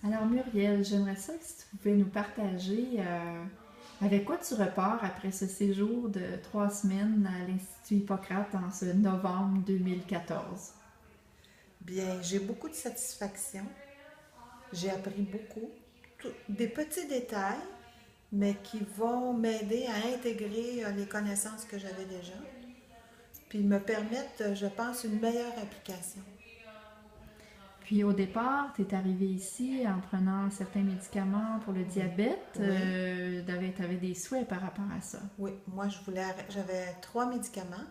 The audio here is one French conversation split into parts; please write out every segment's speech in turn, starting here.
Alors Muriel, j'aimerais ça que si tu pouvais nous partager avec quoi tu repars après ce séjour de 3 semaines à l'Institut Hippocrate en ce novembre 2014. Bien, j'ai beaucoup de satisfaction. J'ai appris beaucoup. Des petits détails, mais qui vont m'aider à intégrer les connaissances que j'avais déjà, puis me permettre, je pense, une meilleure application. Puis au départ, tu es arrivé ici en prenant certains médicaments pour le Oui. diabète. Oui. Tu avais des souhaits par rapport à ça. Oui. Moi, j'avais 3 médicaments,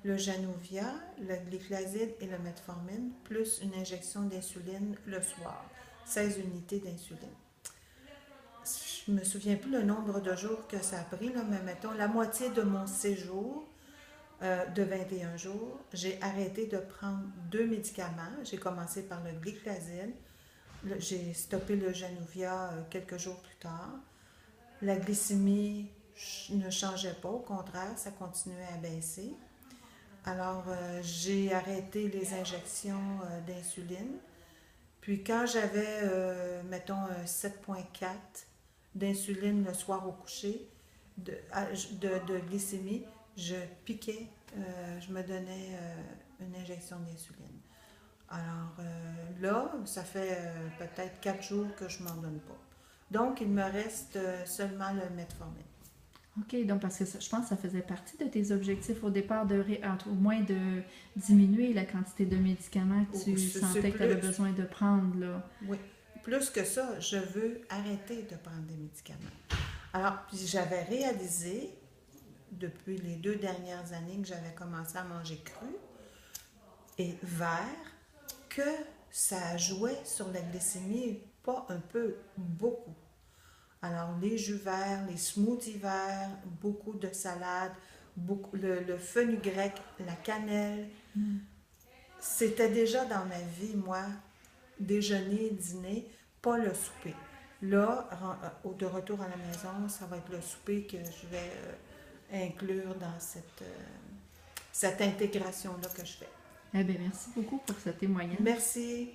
le Januvia, le glyclazide et le metformine, plus une injection d'insuline le soir, 16 unités d'insuline. Je me souviens plus le nombre de jours que ça a pris, là, mais mettons la moitié de mon séjour de 21 jours, j'ai arrêté de prendre 2 médicaments. J'ai commencé par le glyclazide, j'ai stoppé le Januvia quelques jours plus tard. La glycémie ne changeait pas, au contraire, ça continuait à baisser. Alors, j'ai arrêté les injections d'insuline. Puis quand j'avais, mettons, un 7,4 d'insuline le soir au coucher, de glycémie, je piquais, je me donnais une injection d'insuline. Alors là, ça fait peut-être 4 jours que je ne m'en donne pas. Donc, il me reste seulement le metformine. OK, donc parce que je pense que ça faisait partie de tes objectifs au départ, au moins de diminuer la quantité de médicaments que tu C'est sentais que tu avais plus, besoin de prendre, là. oui, plus que ça, je veux arrêter de prendre des médicaments. Alors, puis j'avais réalisé, depuis les 2 dernières années que j'avais commencé à manger cru et vert, que ça jouait sur la glycémie, pas un peu, beaucoup. Alors, les jus verts, les smoothies verts, beaucoup de salades, le fenugrec, la cannelle. C'était déjà dans ma vie, moi, déjeuner, dîner, pas le souper. Là, de retour à la maison, ça va être le souper que je vais inclure dans cette intégration-là que je fais. Eh bien, merci beaucoup pour ce témoignage. Merci.